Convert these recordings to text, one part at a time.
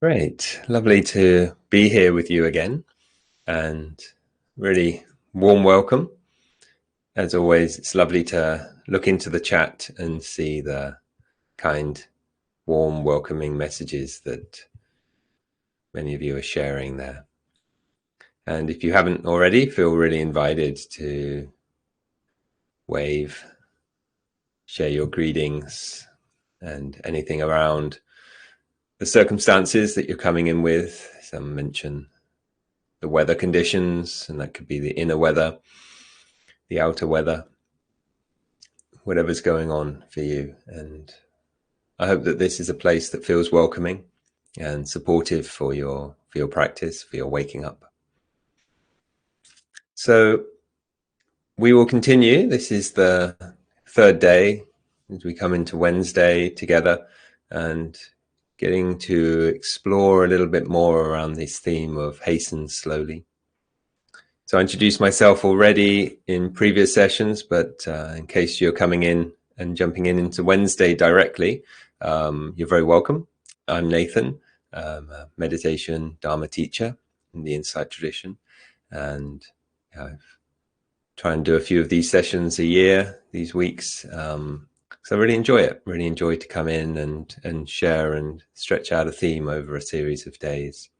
Great. Lovely to be here with you again, and really warm welcome. As always, it's lovely to look into the chat and see the kind, warm, welcoming messages that many of you are sharing there. And if you haven't already, feel really invited to wave, share your greetings and anything around the circumstances that you're coming in with. Some mention the weather conditions, and that could be the inner weather, the outer weather, whatever's going on for you. And I hope that this is a place that feels welcoming and supportive for your practice, for your waking up. So we will continue. This is the third day as we come into Wednesday together and getting to explore a little bit more around this theme of hasten slowly. So I introduced myself already in previous sessions, but in case you're coming in and jumping in into Wednesday directly, you're very welcome. I'm Nathan, I'm a meditation Dharma teacher in the Insight tradition, and I try and do a few of these sessions a year, these weeks. So I really enjoy it, really enjoy to come in and share and stretch out a theme over a series of days.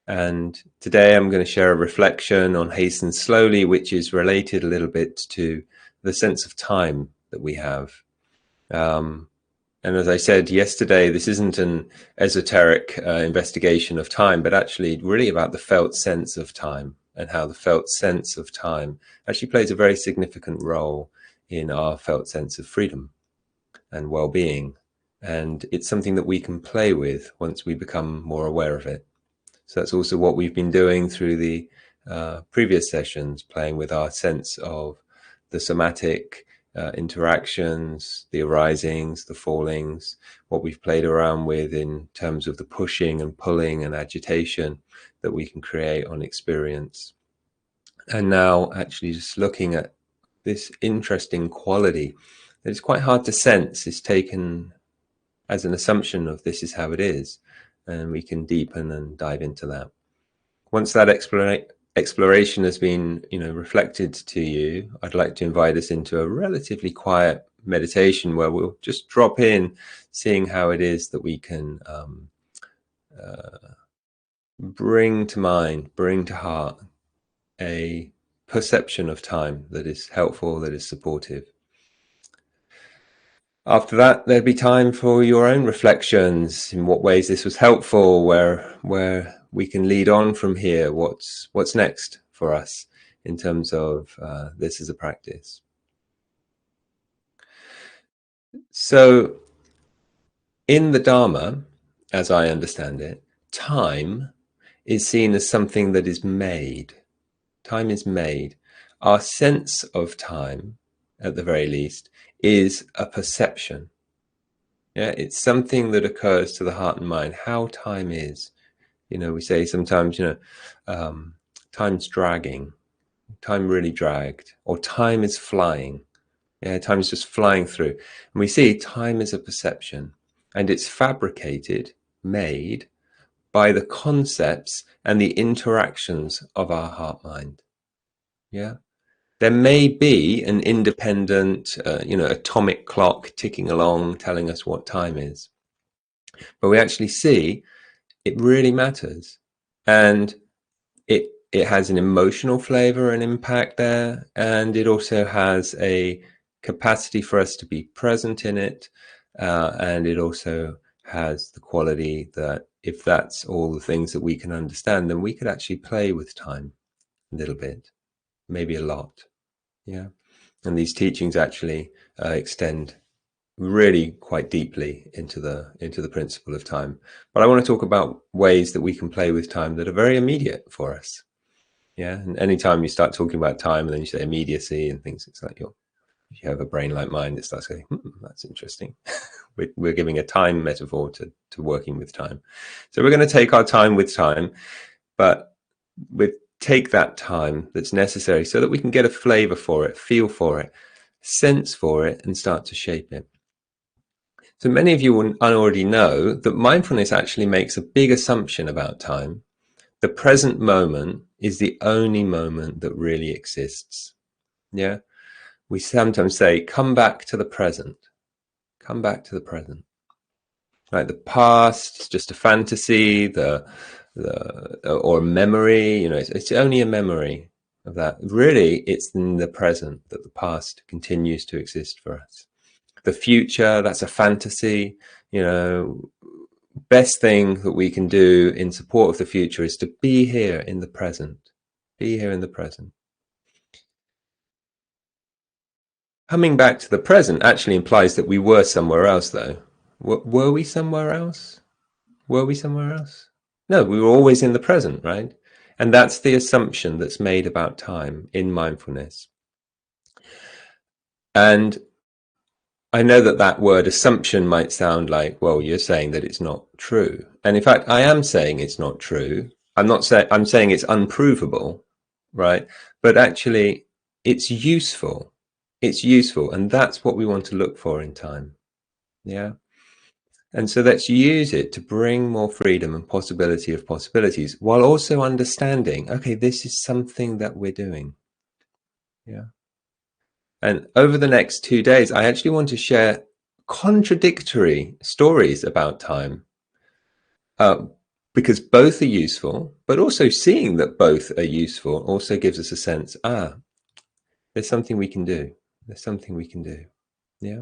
And today I'm going to share a reflection on hasten slowly, which is related a little bit to the sense of time that we have. And as I said yesterday, this isn't an esoteric investigation of time, but actually really about the felt sense of time and how the felt sense of time actually plays a very significant role in our felt sense of freedom and well-being. And it's something that we can play with once we become more aware of it. So that's also what we've been doing through the previous sessions, playing with our sense of the somatic interactions, the arisings, the fallings, what we've played around with in terms of the pushing and pulling and agitation that we can create on experience. And now actually just looking at this interesting quality that is quite hard to sense, is taken as an assumption of this is how it is. And we can deepen and dive into that. Once that exploration has been, reflected to you, I'd like to invite us into a relatively quiet meditation where we'll just drop in, seeing how it is that we can bring to mind, bring to heart a perception of time that is helpful, that is supportive. After that, there'd be time for your own reflections, in what ways this was helpful, where we can lead on from here, what's next for us in terms of this as a practice. So in the Dharma, as I understand it, time is seen as something that is made. Time is made. Our sense of time, at the very least, is a perception. Yeah, it's something that occurs to the heart and mind, how time is. We say sometimes, time's dragging, time really dragged, or time is flying. Yeah, time is just flying through. And we see time is a perception, and it's fabricated, made by the concepts and the interactions of our heart mind. Yeah. There may be an independent, atomic clock ticking along telling us what time is. But we actually see it really matters. And it has an emotional flavor and impact there. And it also has a capacity for us to be present in it. And it also has the quality that if that's all the things that we can understand, then we could actually play with time a little bit, maybe a lot. Yeah. And these teachings actually extend really quite deeply into the principle of time. But I want to talk about ways that we can play with time that are very immediate for us. Yeah. And anytime you start talking about time and then you say immediacy and things, it's like if you have a brain like mine, it starts going, that's interesting. We're giving a time metaphor to working with time. So we're going to take our time with time, but take that time that's necessary so that we can get a flavor for it, feel for it, sense for it, and start to shape it. So many of you will already know that mindfulness actually makes a big assumption about time. The present moment is the only moment that really exists. Yeah. We sometimes say, come back to the present. Come back to the present. Right. The past is just a fantasy, or a memory, it's only a memory of that. Really, it's in the present that the past continues to exist for us. The future, that's a fantasy. Best thing that we can do in support of the future is to be here in the present. Be here in the present. Coming back to the present actually implies that we were somewhere else, though. Were we somewhere else? Were we somewhere else? No, we were always in the present, right? And that's the assumption that's made about time in mindfulness. And I know that that word assumption might sound like, well, you're saying that it's not true. And in fact, I am saying it's not true. I'm saying it's unprovable, right? But actually, it's useful. It's useful. And that's what we want to look for in time. Yeah. And so let's use it to bring more freedom and possibility of possibilities while also understanding, okay, this is something that we're doing. Yeah. And over the next 2 days, I actually want to share contradictory stories about time, because both are useful, but also seeing that both are useful also gives us a sense, there's something we can do. There's something we can do. Yeah.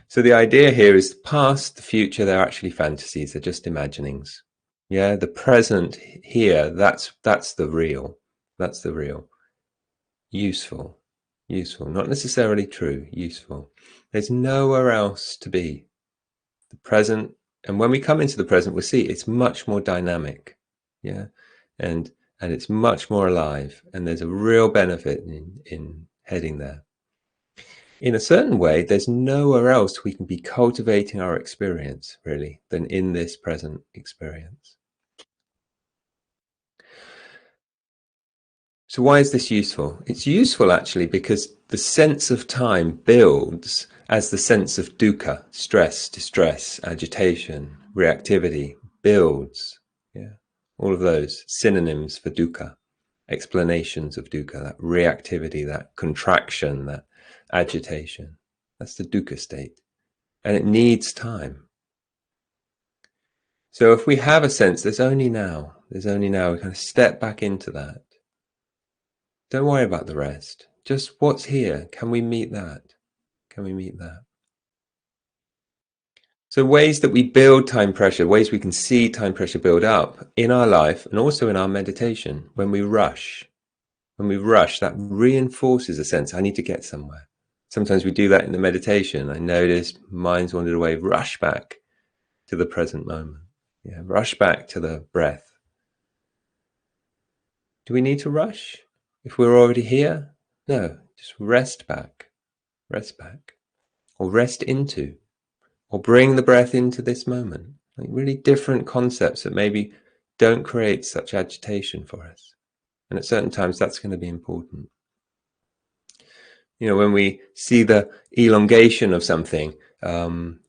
So the idea here is the past, the future, they're actually fantasies. They're just imaginings. Yeah. The present here, that's the real. That's the real. Useful. Useful. Not necessarily true. Useful. There's nowhere else to be. The present, and when we come into the present, we'll see it's much more dynamic. Yeah. And it's much more alive. And there's a real benefit in heading there. In a certain way, there's nowhere else we can be cultivating our experience, really, than in this present experience. So why is this useful? It's useful actually because the sense of time builds as the sense of dukkha, stress, distress, agitation, reactivity builds. Yeah. All of those synonyms for dukkha, explanations of dukkha, that reactivity, that contraction, that agitation. That's the dukkha state. And it needs time. So if we have a sense, there's only now, we kind of step back into that. Don't worry about the rest. Just what's here. Can we meet that? Can we meet that? So ways that we build time pressure, ways we can see time pressure build up in our life and also in our meditation. When we rush, that reinforces a sense, I need to get somewhere. Sometimes we do that in the meditation. I notice mind's wandered away, rush back to the present moment. Yeah, rush back to the breath. Do we need to rush if we're already here? No, just rest back, or rest into, or bring the breath into this moment. Like really different concepts that maybe don't create such agitation for us. And at certain times, that's going to be important. When we see the elongation of something, when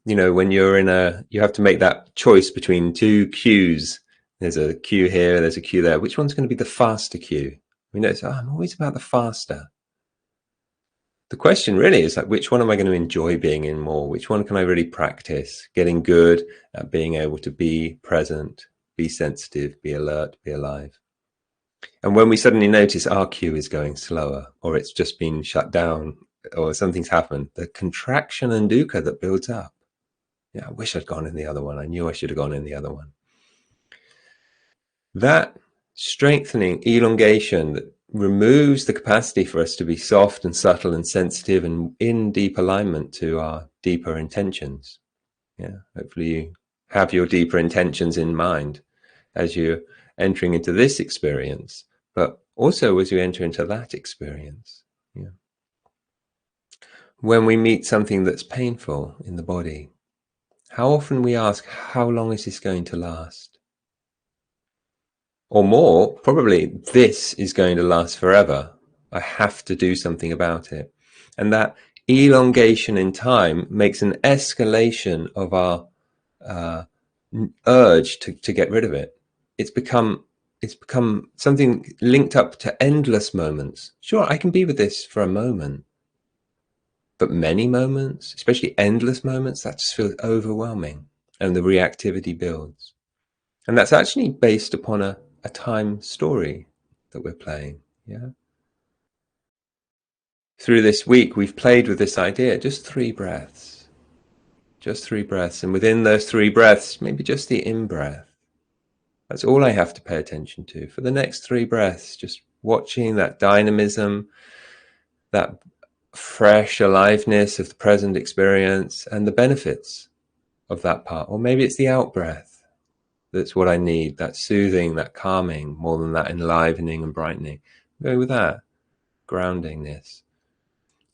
you have to make that choice between two cues. There's a cue here, there's a cue there. Which one's going to be the faster cue? We notice, I'm always about the faster. The question really is like, which one am I going to enjoy being in more? Which one can I really practice? Getting good at being able to be present, be sensitive, be alert, be alive. And when we suddenly notice our cue is going slower, or it's just been shut down, or something's happened, the contraction and dukkha that builds up. Yeah, I wish I'd gone in the other one. I knew I should have gone in the other one. That strengthening elongation that removes the capacity for us to be soft and subtle and sensitive and in deep alignment to our deeper intentions. Yeah, hopefully you have your deeper intentions in mind as you're entering into this experience, but also as you enter into that experience. Yeah. When we meet something that's painful in the body, how often we ask, how long is this going to last? Or more, probably, this is going to last forever. I have to do something about it. And that elongation in time makes an escalation of our urge to get rid of it. It's become something linked up to endless moments. Sure, I can be with this for a moment, but many moments, especially endless moments, that just feels overwhelming, and the reactivity builds. And that's actually based upon a time story that we're playing. Yeah. Through this week, we've played with this idea, just 3 breaths. Just 3 breaths. And within those 3 breaths, maybe just the in-breath. That's all I have to pay attention to for the next 3 breaths, just watching that dynamism, that fresh aliveness of the present experience and the benefits of that part. Or maybe it's the out-breath. That's what I need, that soothing, that calming, more than that enlivening and brightening. Go with that, groundingness.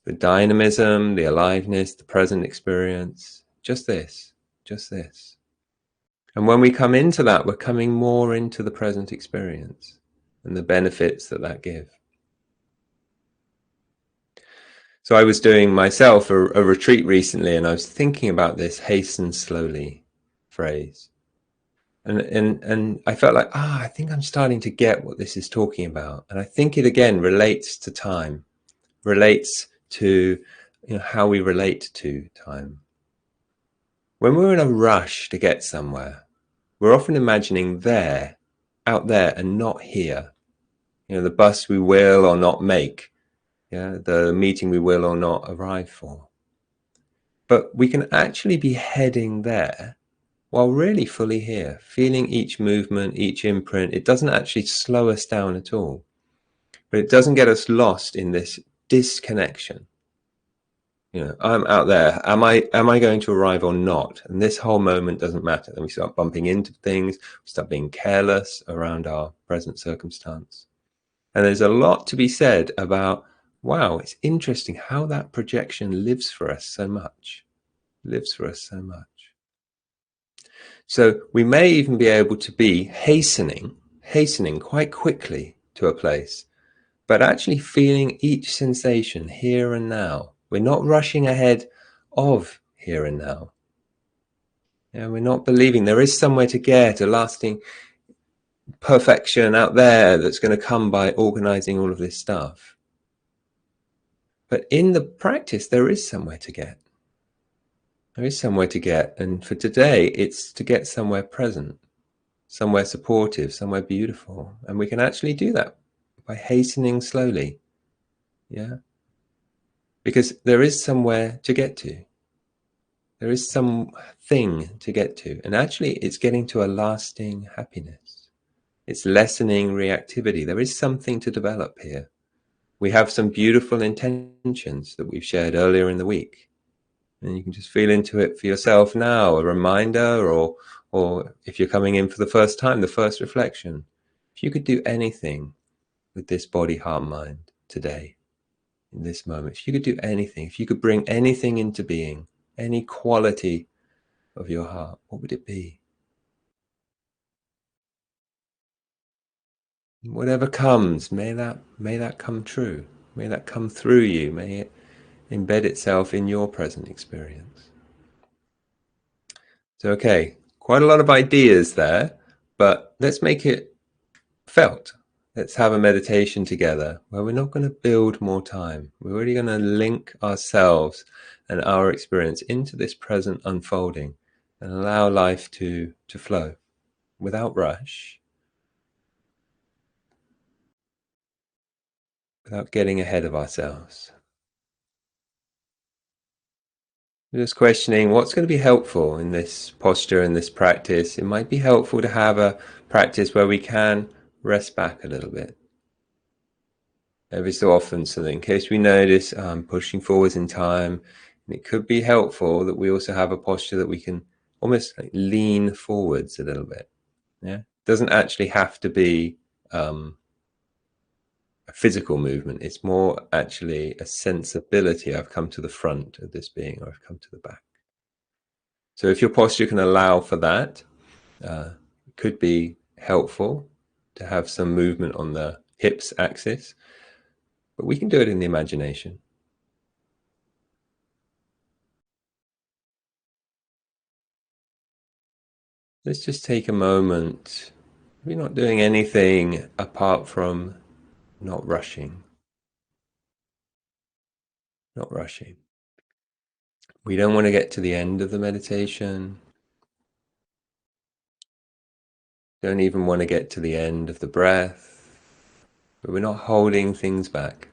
The dynamism, the aliveness, the present experience, just this, just this. And when we come into that, we're coming more into the present experience and the benefits that that give. So I was doing myself a retreat recently, and I was thinking about this hasten slowly phrase. And I felt like, I think I'm starting to get what this is talking about. And I think it again relates to time, relates to how we relate to time. When we're in a rush to get somewhere, we're often imagining there, out there, and not here. The bus we will or not make, the meeting we will or not arrive for. But we can actually be heading there while really fully here, feeling each movement, each imprint. It doesn't actually slow us down at all, but it doesn't get us lost in this disconnection. I'm out there. Am I going to arrive or not? And this whole moment doesn't matter. Then we start bumping into things. We start being careless around our present circumstance. And there's a lot to be said about, wow, it's interesting how that projection lives for us so much. Lives for us so much. So we may even be able to be hastening quite quickly to a place, but actually feeling each sensation here and now. We're not rushing ahead of here and now. We're not believing there is somewhere to get, a lasting perfection out there that's going to come by organizing all of this stuff. But in the practice, there is somewhere to get. There is somewhere to get. And for today, it's to get somewhere present, somewhere supportive, somewhere beautiful. And we can actually do that by hastening slowly. Yeah. Because there is somewhere to get to. There is something to get to. And actually, it's getting to a lasting happiness. It's lessening reactivity. There is something to develop here. We have some beautiful intentions that we've shared earlier in the week. And you can just feel into it for yourself now, a reminder, or if you're coming in for the first time, the first reflection. If you could do anything with this body, heart, mind today, in this moment, if you could do anything, if you could bring anything into being, any quality of your heart, what would it be? Whatever comes, may that come true. May that come through you. May it embed itself in your present experience. So, okay, quite a lot of ideas there, but let's make it felt. Let's have a meditation together where we're not going to build more time. We're really going to link ourselves and our experience into this present unfolding and allow life to flow without rush, without getting ahead of ourselves. We're just questioning what's going to be helpful in this posture, in this practice. It might be helpful to have a practice where we can rest back a little bit. Every so often, so that in case we notice pushing forwards in time, it could be helpful that we also have a posture that we can almost like lean forwards a little bit. Yeah, it doesn't actually have to be a physical movement. It's more actually a sensibility. I've come to the front of this being, or I've come to the back. So if your posture can allow for that, it could be helpful to have some movement on the hips axis, but we can do it in the imagination. Let's just take a moment. We're not doing anything apart from not rushing. Not rushing. We don't want to get to the end of the meditation. Don't even want to get to the end of the breath. But we're not holding things back.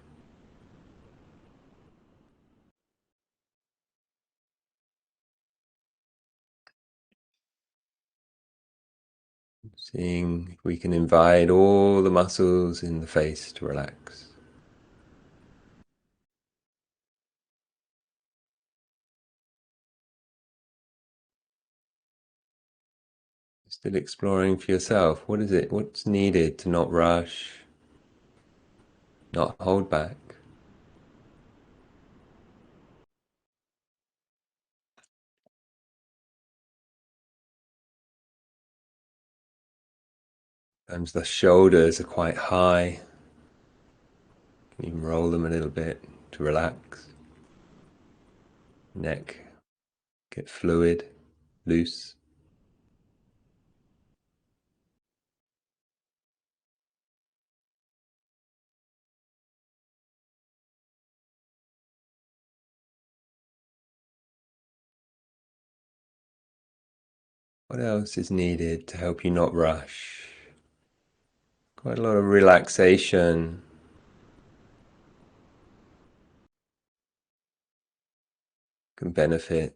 Seeing if we can invite all the muscles in the face to relax. Still exploring for yourself. What is it? What's needed to not rush, not hold back? Sometimes the shoulders are quite high. You can even roll them a little bit to relax. Neck, get fluid, loose. What else is needed to help you not rush? Quite a lot of relaxation can benefit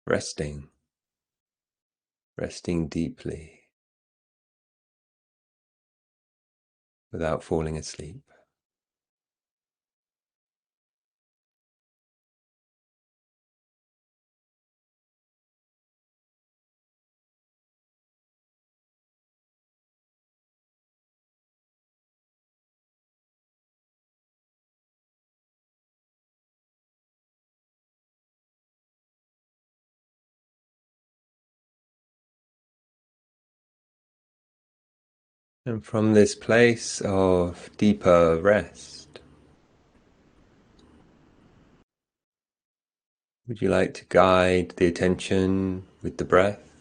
resting, resting deeply without falling asleep. And from this place of deeper rest, would you like to guide the attention with the breath,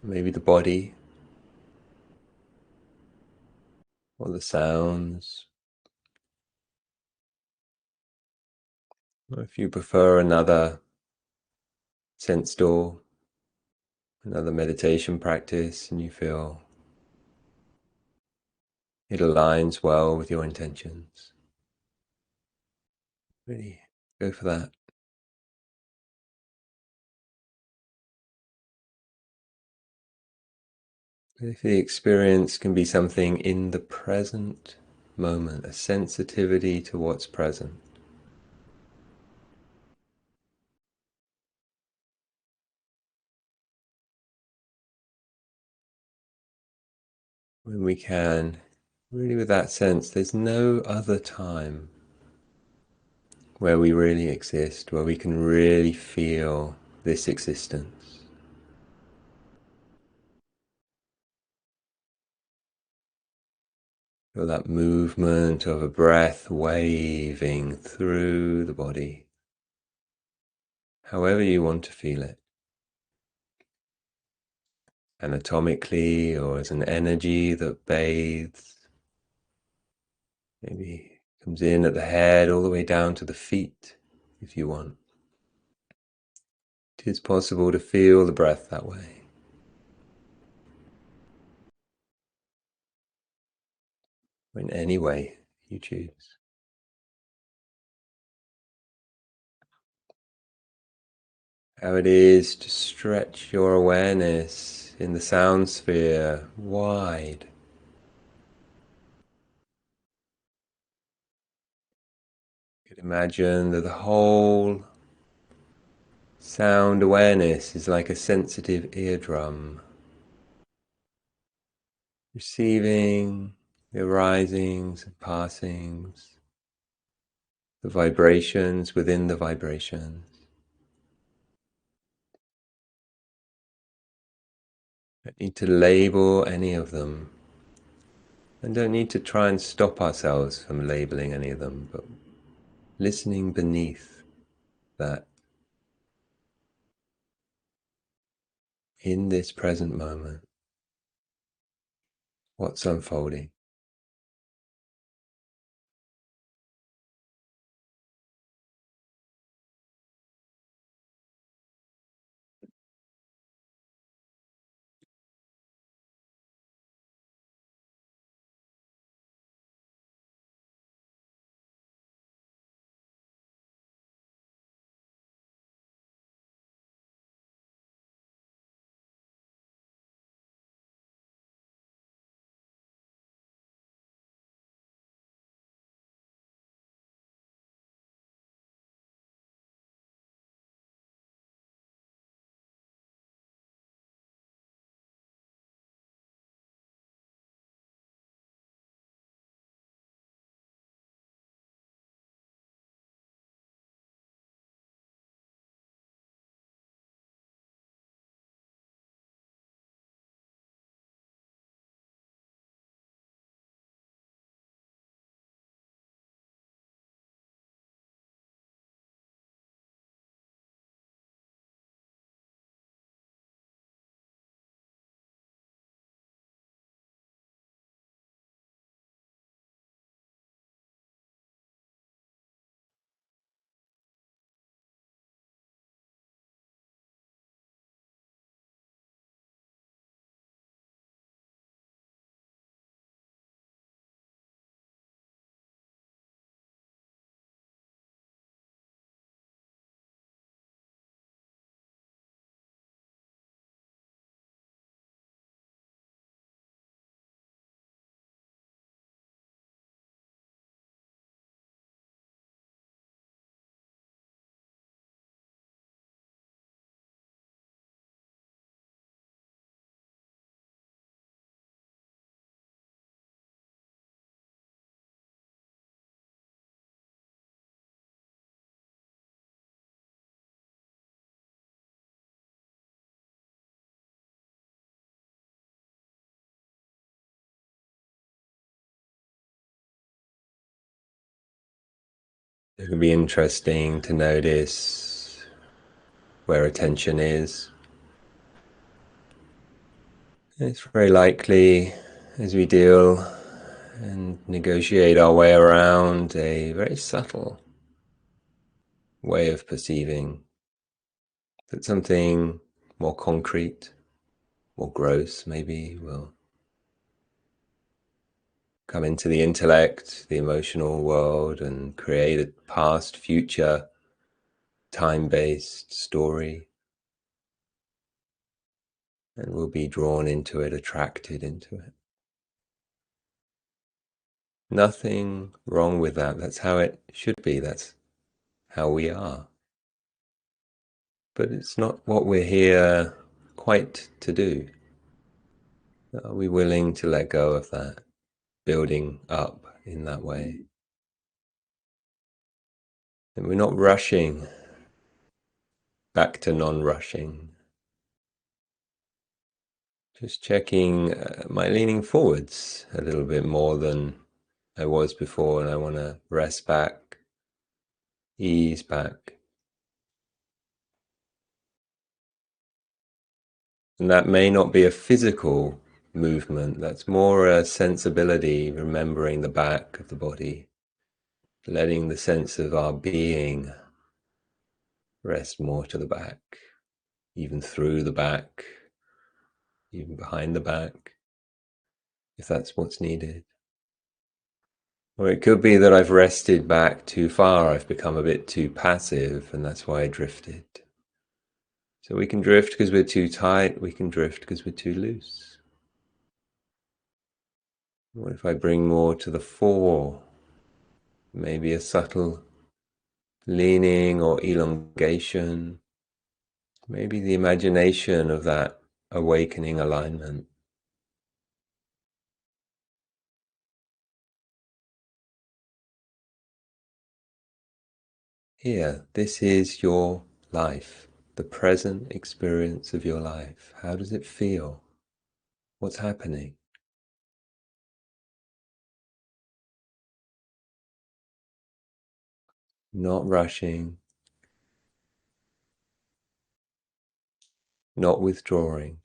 maybe the body, or the sounds? Or if you prefer another sense door, another meditation practice, and you feel it aligns well with your intentions, really go for that. If the experience can be something in the present moment, a sensitivity to what's present, when we can, really with that sense, there's no other time where we really exist, where we can really feel this existence. Feel that movement of a breath waving through the body, however you want to feel it. Anatomically, or as an energy that bathes, maybe comes in at the head all the way down to the feet, if you want. It is possible to feel the breath that way. In any way you choose. How it is to stretch your awareness in the sound sphere wide. You can imagine that the whole sound awareness is like a sensitive eardrum, receiving the arisings and passings, the vibrations within the vibrations. Don't need to label any of them, and don't need to try and stop ourselves from labeling any of them, but listening beneath that. in this present moment, what's unfolding. It would be interesting to notice where attention is. It's very likely, as we deal and negotiate our way around a very subtle way of perceiving, that something more concrete, more gross maybe, will come into the intellect, the emotional world, and create a past, future, time-based story. And we'll be drawn into it, attracted into it. Nothing wrong with that. That's how it should be. That's how we are. But it's not what we're here quite to do. Are we willing to let go of that, building up in that way? And we're not rushing back to non-rushing. Just checking, am I leaning forwards a little bit more than I was before, and I want to rest back, ease back. And that may not be a physical movement, that's more a sensibility, remembering the back of the body, letting the sense of our being rest more to the back, even through the back, even behind the back, if that's what's needed. Or it could be that I've rested back too far, I've become a bit too passive, and that's why I drifted. So we can drift because we're too tight, we can drift because we're too loose. What if I bring more to the fore? Maybe a subtle leaning or elongation, maybe the imagination of that awakening alignment. Here, this is your life, the present experience of your life. How does it feel? What's happening? Not rushing, not withdrawing.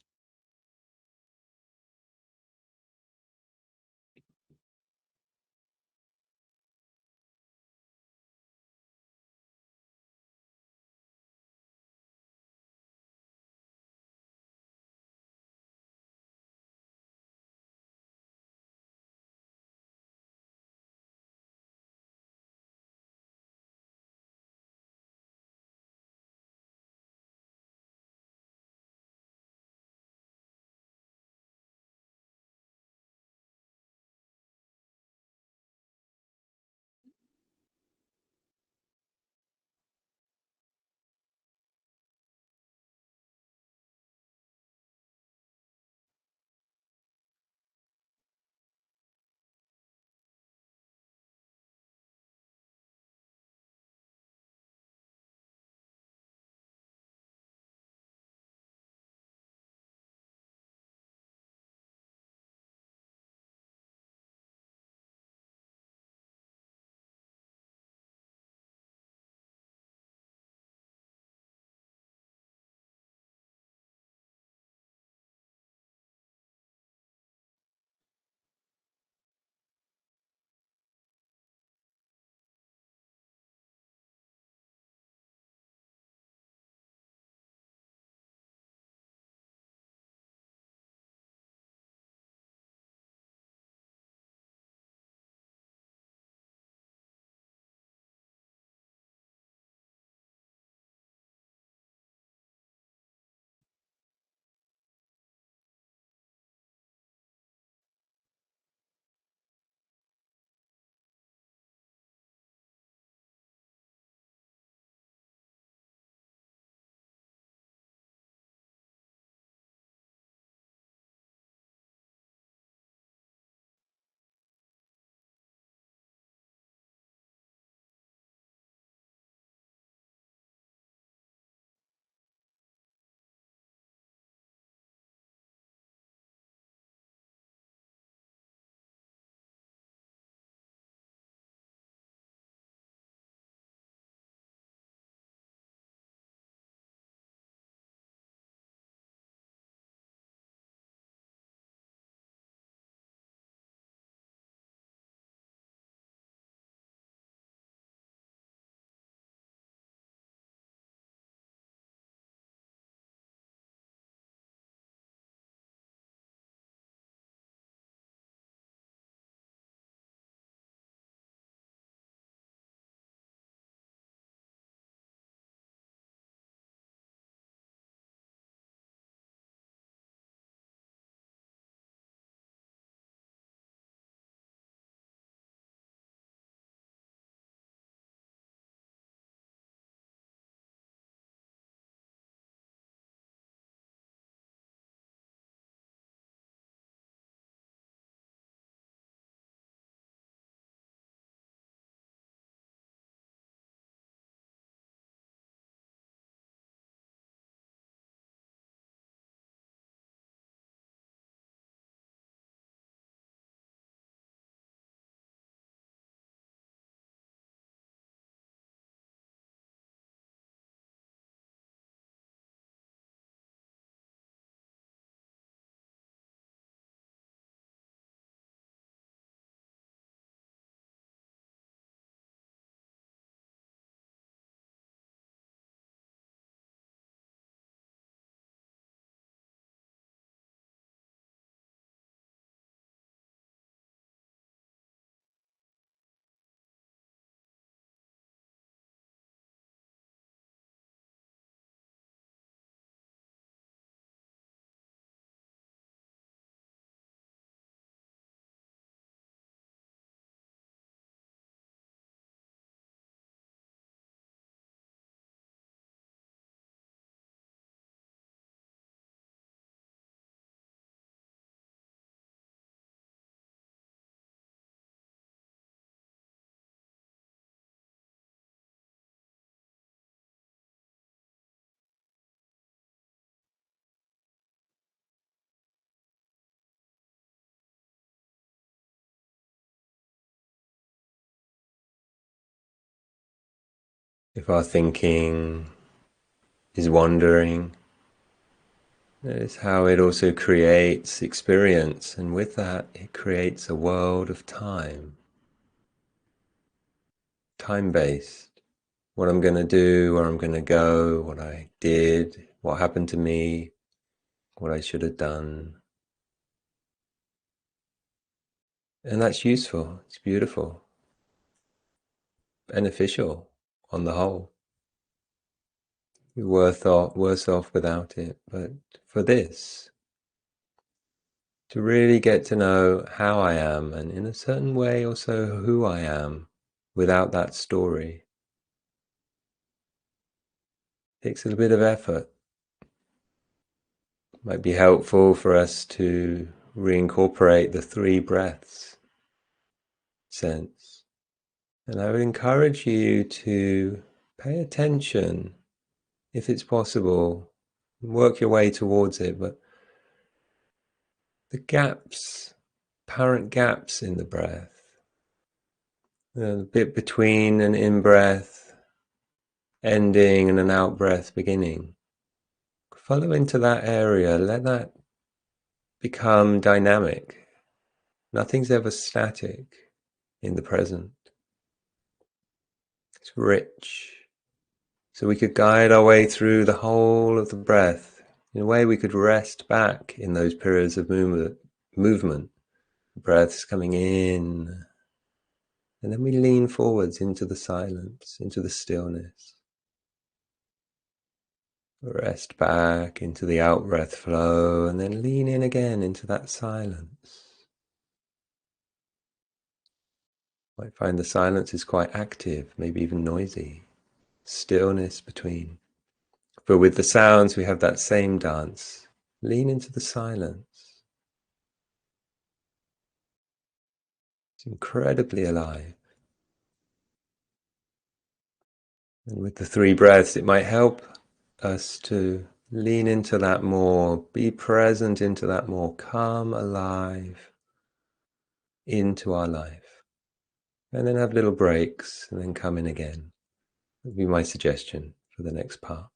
If our thinking is wandering, Notice how it also creates experience, and with that, it creates a world of time, time-based. What I'm going to do, where I'm going to go, what I did, what happened to me, what I should have done. And that's useful, it's beautiful, beneficial on the whole. You're worse off without it, but for this, to really get to know how I am, and in a certain way also who I am without that story, takes a bit of effort. It might be helpful for us to reincorporate the 3 breaths sense. And I would encourage you to pay attention, if it's possible, work your way towards it, but the gaps, apparent gaps in the breath, the bit between an in-breath ending and an out-breath beginning. Follow into that area, let that become dynamic. Nothing's ever static in the present. It's rich. So we could guide our way through the whole of the breath. In a way, we could rest back in those periods of movement. Breaths coming in, and then we lean forwards into the silence, into the stillness. Rest back into the out-breath flow, and then lean in again into that silence. You might find the silence is quite active, maybe even noisy. Stillness between. But with the sounds, we have that same dance. Lean into the silence. It's incredibly alive. And with the 3 breaths, it might help us to lean into that more, be present into that more, come alive into our life. And then have little breaks and then come in again. That would be my suggestion for the next part.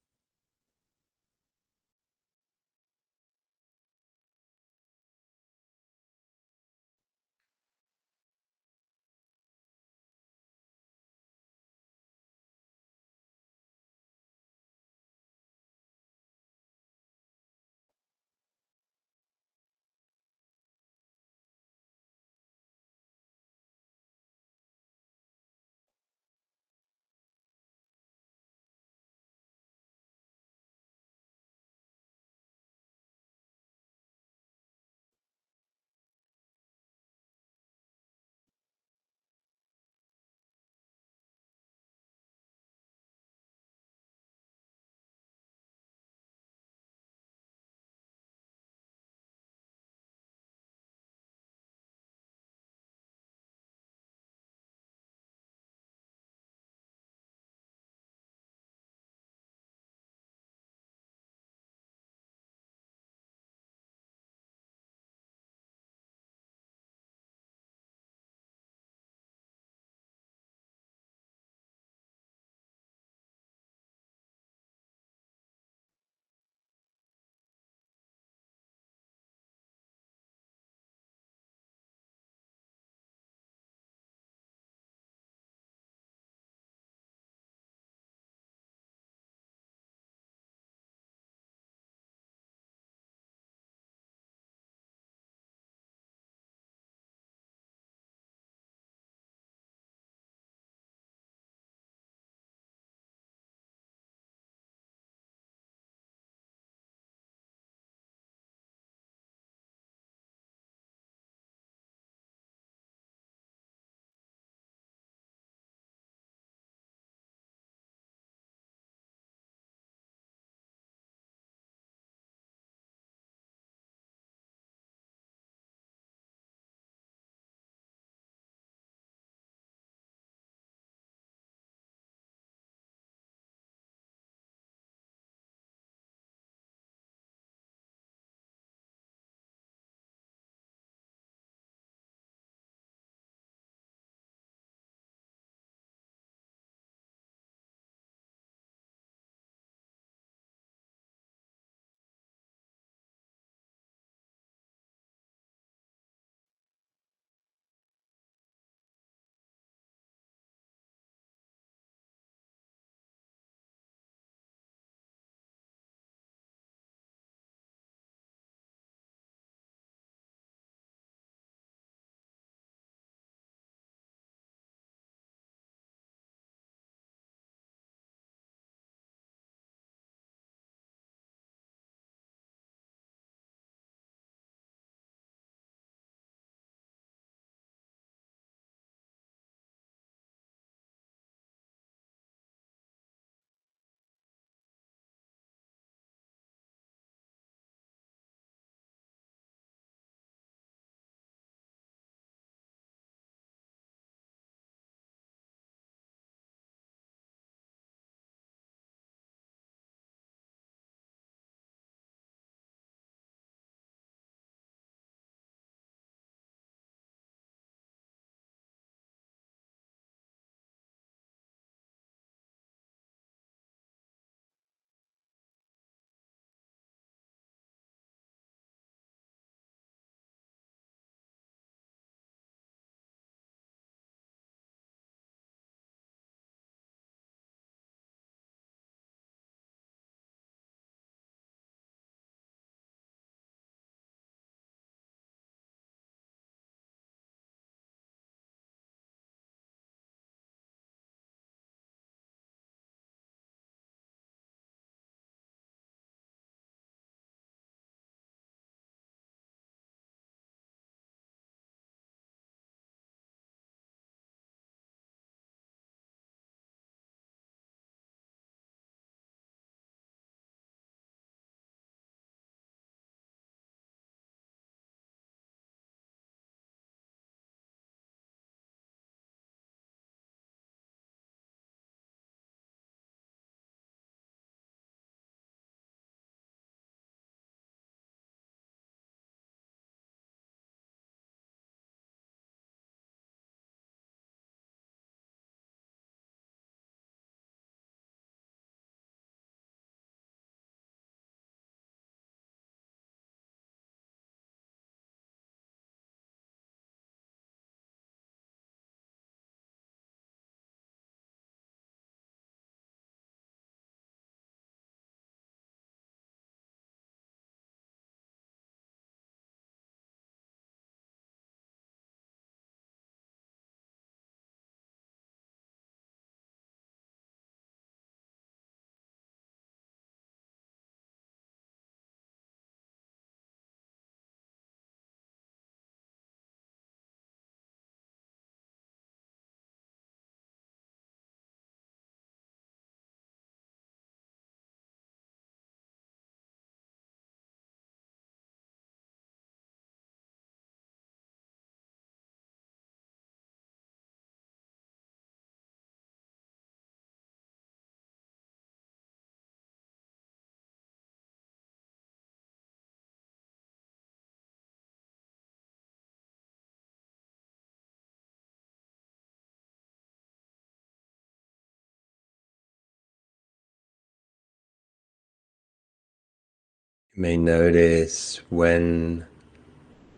You may notice when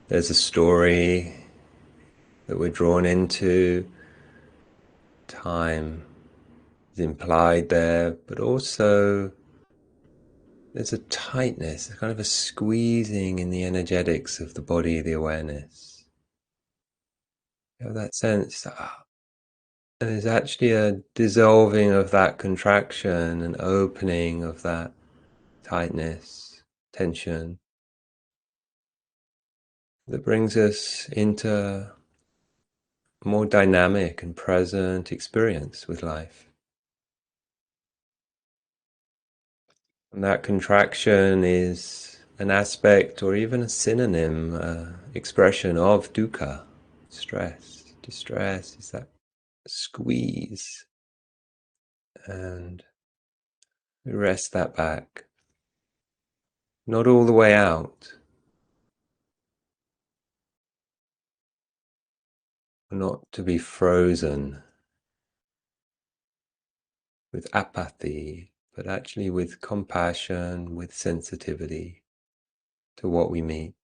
there's a story that we're drawn into, time is implied there, but also there's a tightness, a kind of a squeezing in the energetics of the body, the awareness. You have that sense that and there's actually a dissolving of that contraction, an opening of that tightness, tension, that brings us into a more dynamic and present experience with life. And that contraction is an aspect or even a synonym, expression of dukkha, stress. Distress is that squeeze, and we rest that back. Not all the way out. Not to be frozen with apathy, but actually with compassion, with sensitivity to what we meet.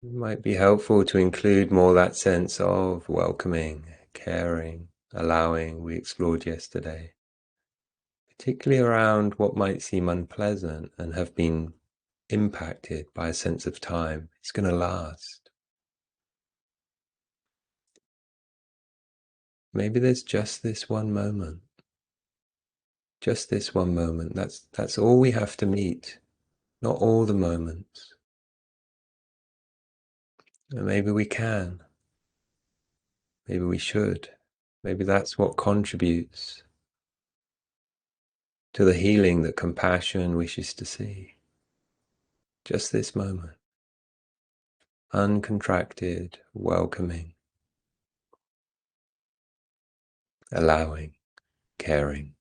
It might be helpful to include more that sense of welcoming, caring, allowing we explored yesterday, particularly around what might seem unpleasant and have been impacted by a sense of time. It's going to last. Maybe there's just this one moment. Just this one moment. That's all we have to meet. Not all the moments. And maybe we can. Maybe we should. Maybe that's what contributes to the healing that compassion wishes to see. Just this moment. Uncontracted, welcoming, allowing, caring,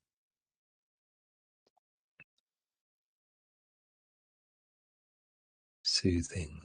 soothing.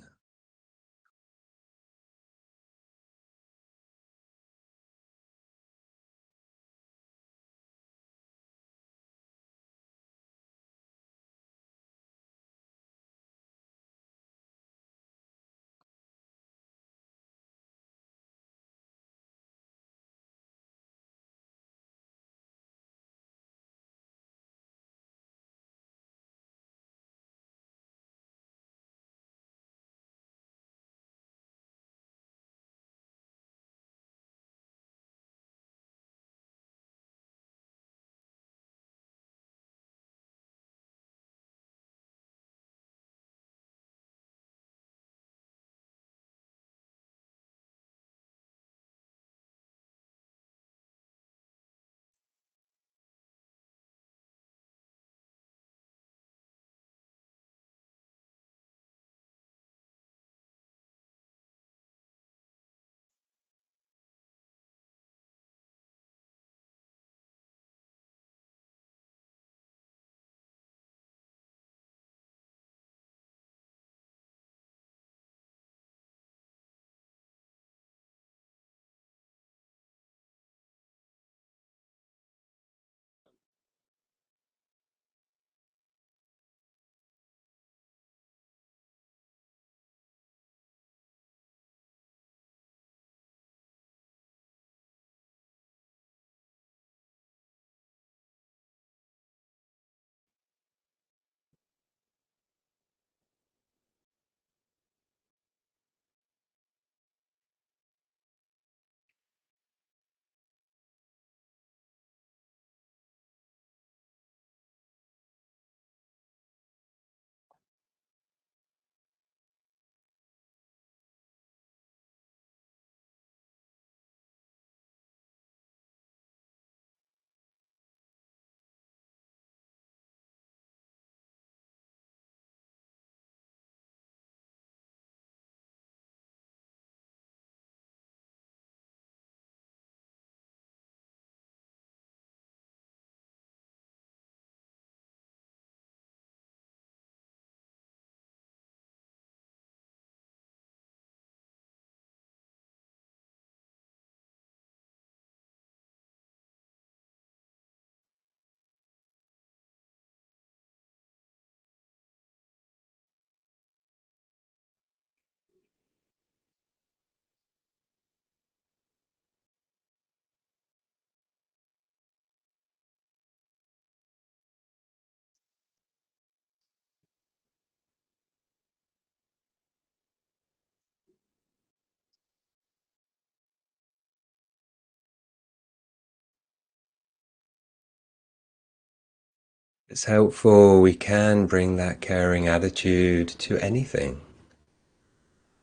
It's helpful, we can bring that caring attitude to anything.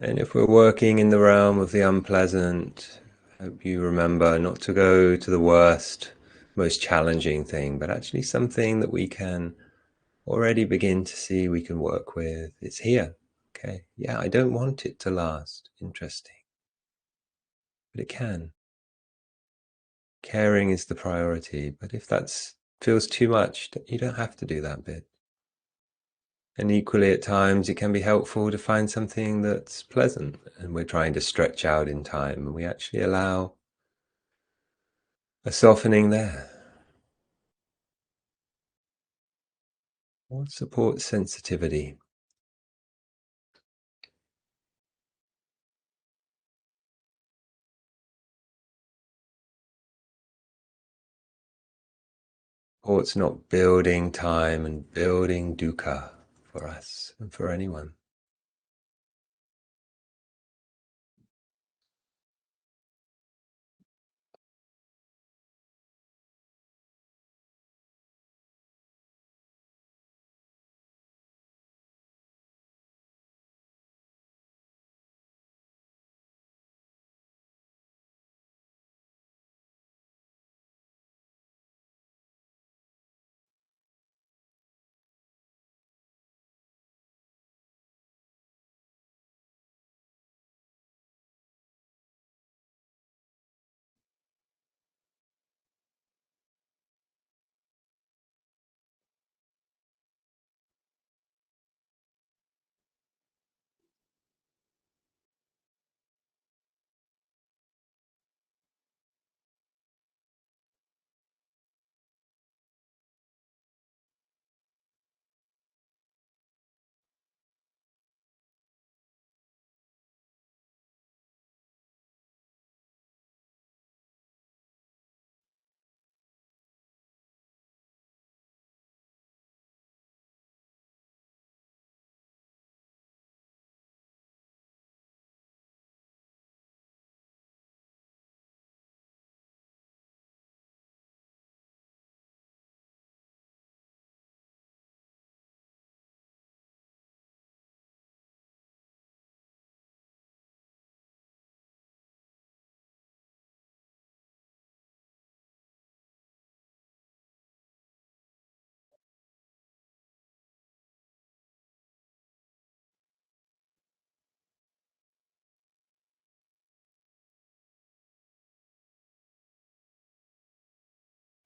And if we're working in the realm of the unpleasant, I hope you remember not to go to the worst, most challenging thing, but actually something that we can already begin to see we can work with. It's here. Okay. Yeah, I don't want it to last. Interesting. But it can. Caring is the priority. But if that feels too much, you don't have to do that bit. And equally, at times, it can be helpful to find something that's pleasant and we're trying to stretch out in time, and we actually allow a softening there. What supports sensitivity? Supports not building time and building dukkha for us and for anyone.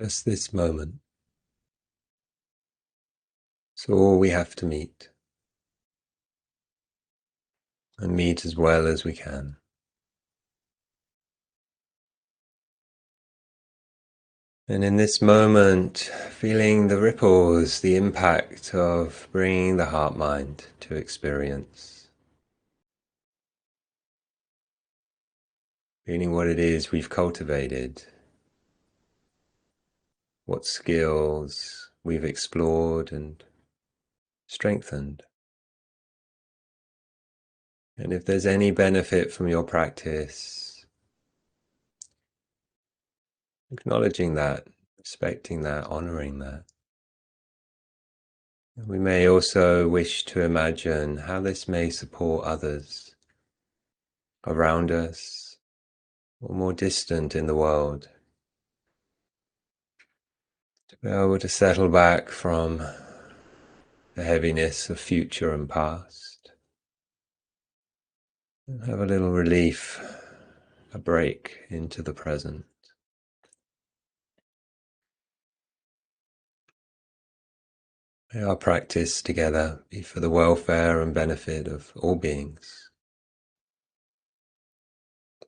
Just this moment. It's all we have to meet, and meet as well as we can. And in this moment, feeling the ripples, the impact of bringing the heart-mind to experience. Feeling what it is we've cultivated, what skills we've explored and strengthened. And if there's any benefit from your practice, acknowledging that, respecting that, honoring that. We may also wish to imagine how this may support others around us or more distant in the world, to be able to settle back from the heaviness of future and past and have a little relief, a break into the present. May our practice together be for the welfare and benefit of all beings,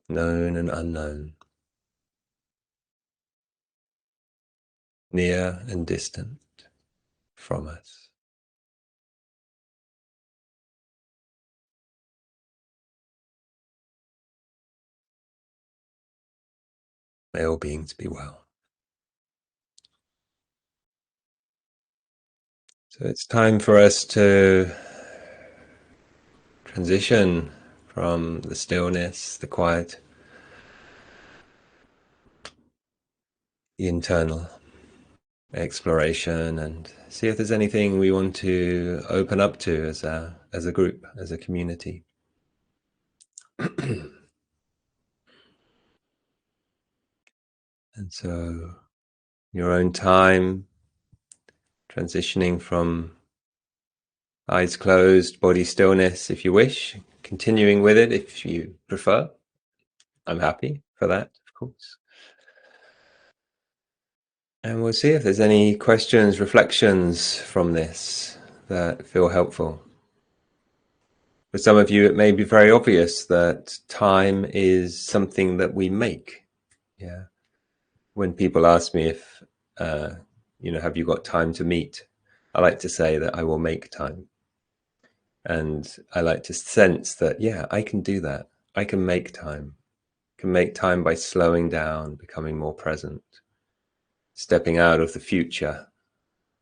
known and unknown, near and distant from us. May all beings be well. So it's time for us to transition from the stillness, the quiet, the internal, exploration, and see if there's anything we want to open up to as a group, as a community. And so your own time, transitioning from eyes closed, body stillness, if you wish, continuing with it if you prefer. I'm happy for that, of course. And we'll see if there's any questions, reflections from this that feel helpful. For some of you, it may be very obvious that time is something that we make. Yeah. When people ask me if, have you got time to meet? I like to say that I will make time. And I like to sense that, yeah, I can do that. I can make time. I can make time by slowing down, becoming more present, stepping out of the future,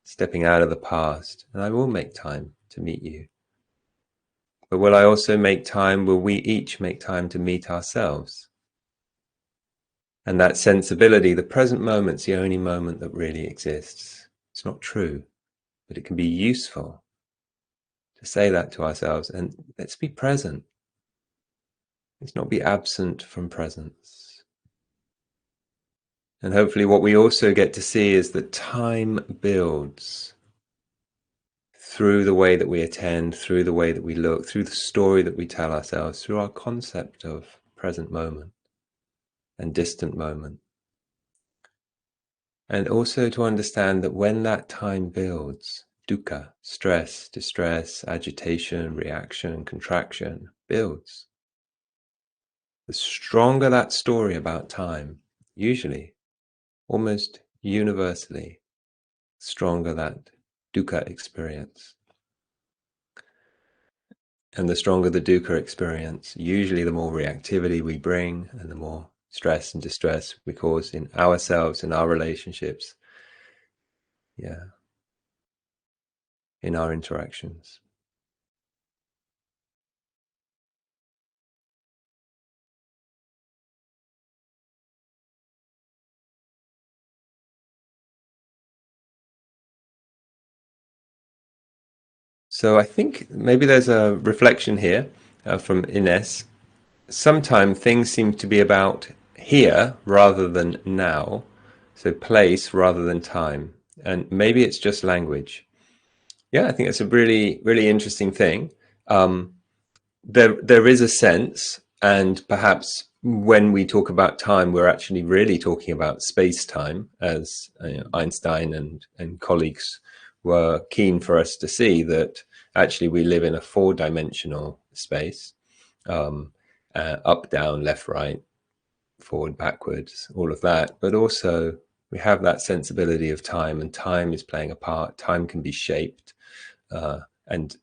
stepping out of the past. And I will make time to meet you. But will I also make time? Will we each make time to meet ourselves? And that sensibility, the present moment's the only moment that really exists. It's not true, but it can be useful to say that to ourselves. And let's be present. Let's not be absent from presence. And hopefully what we also get to see is that time builds through the way that we attend, through the way that we look, through the story that we tell ourselves, through our concept of present moment and distant moment. And also to understand that when that time builds, dukkha, stress, distress, agitation, reaction, contraction builds. The stronger that story about time, usually, almost universally, stronger that dukkha experience. And the stronger the dukkha experience, usually the more reactivity we bring and the more stress and distress we cause in ourselves, in our relationships, in our interactions. So I think maybe there's a reflection here from Ines. Sometimes things seem to be about here rather than now, so place rather than time, and maybe it's just language. Yeah, I think that's a really, really interesting thing. There is a sense, and perhaps when we talk about time, we're actually really talking about space-time, as Einstein and colleagues were keen for us to see that actually we live in a four-dimensional space, up, down, left, right, forward, backwards, all of that. But also we have that sensibility of time, and time is playing a part. Time can be shaped, and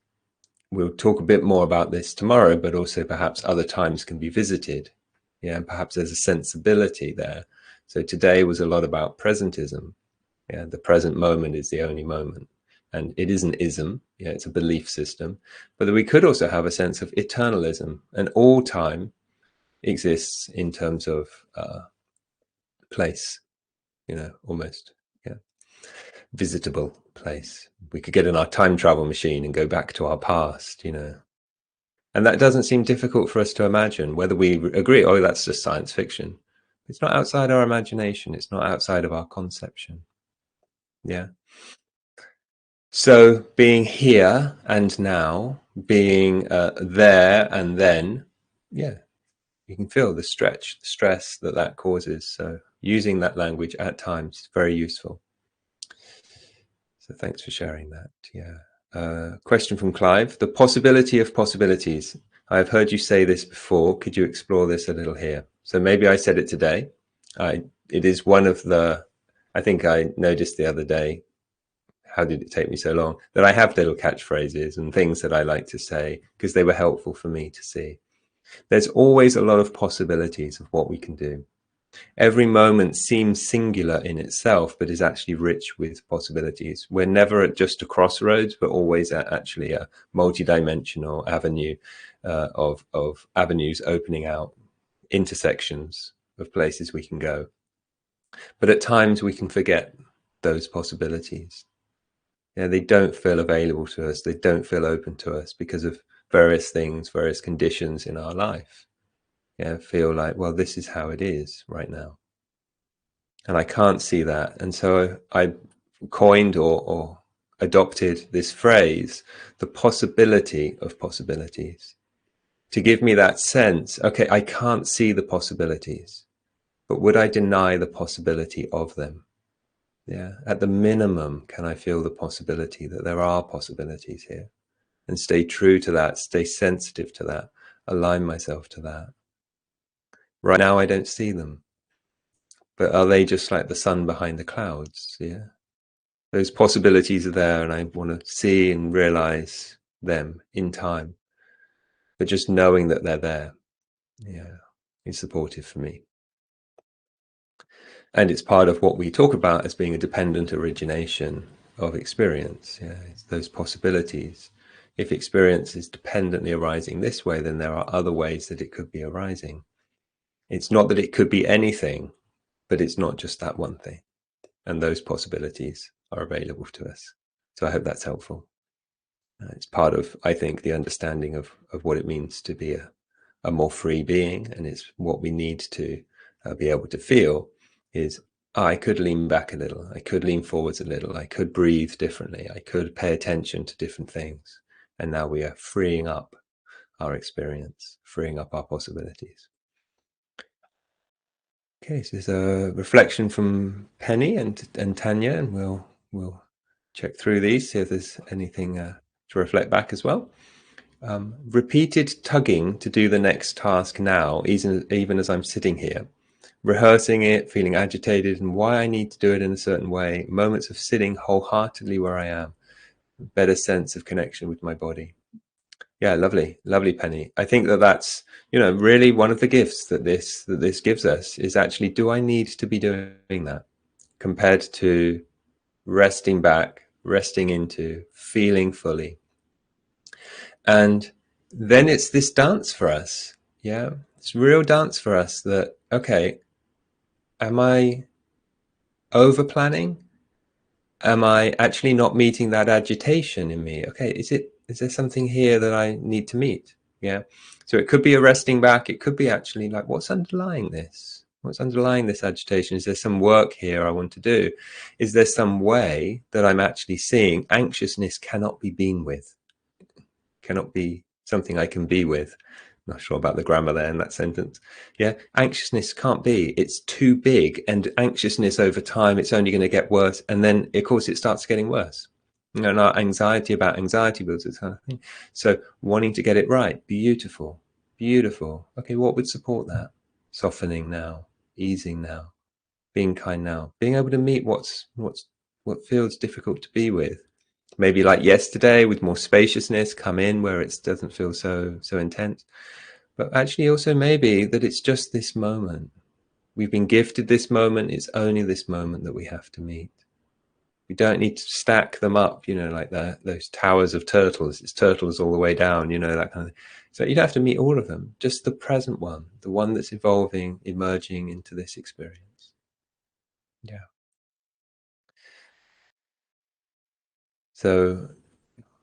we'll talk a bit more about this tomorrow, but also perhaps other times can be visited. Yeah, and perhaps there's a sensibility there. So today was a lot about presentism. Yeah, the present moment is the only moment. And it is an ism, yeah, it's a belief system. But we could also have a sense of eternalism, and all time exists in terms of place, almost, yeah, visitable place. We could get in our time travel machine and go back to our past, And that doesn't seem difficult for us to imagine, whether we agree, oh, that's just science fiction. It's not outside our imagination. It's not outside of our conception. Yeah. So being here and now, being there and then, yeah, you can feel the stretch, the stress that causes. So using that language at times is very useful. So thanks for sharing that. Yeah. Question from Clive. The possibility of possibilities. I have heard you say this before. Could you explore this a little here? So maybe I said it today. It is one of the, I think I noticed the other day, how did it take me so long, that I have little catchphrases and things that I like to say because they were helpful for me to see. There's always a lot of possibilities of what we can do. Every moment seems singular in itself, but is actually rich with possibilities. We're never at just a crossroads, but always at actually a multidimensional avenue of avenues opening out, intersections of places we can go. But at times we can forget those possibilities. Yeah, they don't feel available to us. They don't feel open to us because of various things, various conditions in our life. Yeah, feel like, well, this is how it is right now. And I can't see that. And so I coined or adopted this phrase, the possibility of possibilities, to give me that sense, okay, I can't see the possibilities, but would I deny the possibility of them? Yeah, at the minimum, can I feel the possibility that there are possibilities here, and stay true to that, stay sensitive to that, align myself to that? Right now, I don't see them, but are they just like the sun behind the clouds? Yeah, those possibilities are there, and I want to see and realize them in time. But just knowing that they're there, yeah, is supportive for me. And it's part of what we talk about as being a dependent origination of experience. Yeah, it's those possibilities. If experience is dependently arising this way, then there are other ways that it could be arising. It's not that it could be anything, but it's not just that one thing. And those possibilities are available to us. So I hope that's helpful. It's part of, I think, the understanding of what it means to be a more free being. And it's what we need to be able to feel is, I could lean back a little. I could lean forwards a little. I could breathe differently. I could pay attention to different things. And now we are freeing up our experience, freeing up our possibilities. Okay, so there's a reflection from Penny and Tanya, and we'll check through these, see if there's anything to reflect back as well. Repeated tugging to do the next task now, even as I'm sitting here, rehearsing it, feeling agitated and why I need to do it in a certain way, moments of sitting wholeheartedly where I am, better sense of connection with my body. Yeah, lovely, lovely, Penny. I think that that's, really one of the gifts that this gives us is actually, do I need to be doing that compared to resting back, resting into, feeling fully? And then it's this dance for us. Yeah, it's a real dance for us that, okay, am I over planning? Am I actually not meeting that agitation in me? Okay, is there something here that I need to meet? Yeah. So it could be a resting back. It could be actually like, what's underlying this? What's underlying this agitation? Is there some work here I want to do? Is there some way that I'm actually seeing anxiousness cannot be been with? Cannot be something I can be with. Not sure about the grammar there in that sentence. Yeah, anxiousness can't be. It's too big, and anxiousness over time, it's only going to get worse. And then, of course, it starts getting worse. And our anxiety about anxiety builds this kind of thing. So wanting to get it right, beautiful, beautiful. Okay, what would support that? Softening now, easing now, being kind now, being able to meet what feels difficult to be with. Maybe like yesterday, with more spaciousness, come in where it doesn't feel so intense. But actually also maybe that it's just this moment. We've been gifted this moment. It's only this moment that we have to meet. We don't need to stack them up, like those towers of turtles. It's turtles all the way down, that kind of thing. So you don't have to meet all of them, just the present one, the one that's evolving, emerging into this experience. Yeah. So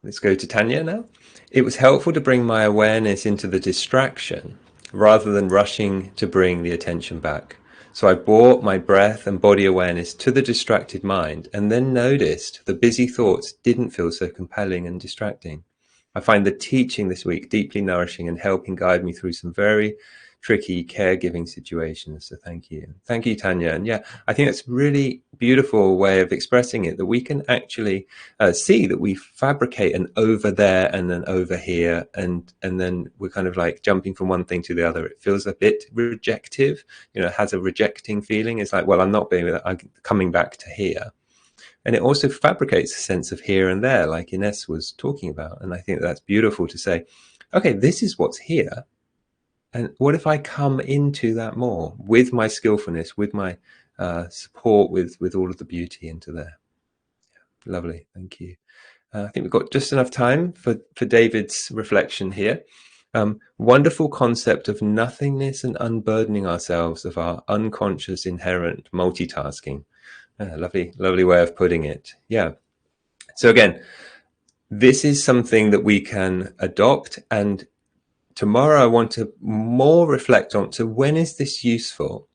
let's go to Tanya now. It was helpful to bring my awareness into the distraction rather than rushing to bring the attention back. So I brought my breath and body awareness to the distracted mind and then noticed the busy thoughts didn't feel so compelling and distracting. I find the teaching this week deeply nourishing and helping guide me through some very tricky caregiving situations. So thank you. Thank you, Tanya. And yeah, I think it's a really beautiful way of expressing it, that we can actually see that we fabricate an over there and an over here, and then we're kind of like jumping from one thing to the other. It feels a bit rejective, has a rejecting feeling. It's like, well, I'm not being, I'm coming back to here. And it also fabricates a sense of here and there, like Ines was talking about. And I think that's beautiful to say, okay, this is what's here. And what if I come into that more with my skillfulness, with my support, with all of the beauty into there? Lovely. Thank you. I think we've got just enough time for David's reflection here. Wonderful concept of nothingness and unburdening ourselves of our unconscious inherent multitasking. Lovely way of putting it. Yeah. So again, this is something that we can adopt, and tomorrow I want to more reflect on, so when is this useful,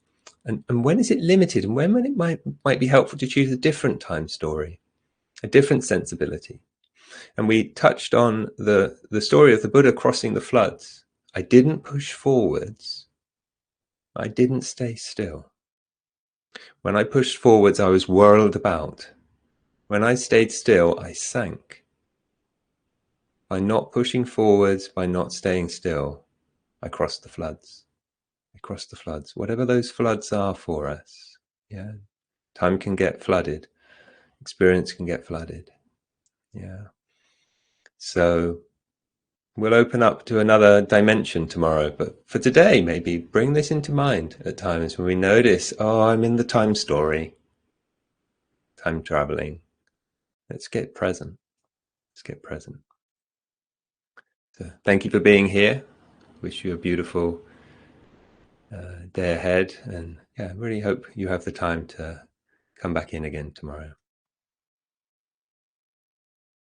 and when is it limited, and when it might be helpful to choose a different time story, a different sensibility. And we touched on the story of the Buddha crossing the floods. I didn't push forwards. I didn't stay still. When I pushed forwards, I was whirled about. When I stayed still, I sank. By not pushing forwards, by not staying still, I crossed the floods. I crossed the floods, whatever those floods are for us. Yeah. Time can get flooded. Experience can get flooded. Yeah. So we'll open up to another dimension tomorrow. But for today, maybe bring this into mind at times when we notice, oh, I'm in the time story, time traveling. Let's get present. Let's get present. So thank you for being here. Wish you a beautiful day ahead. And yeah, really hope you have the time to come back in again tomorrow.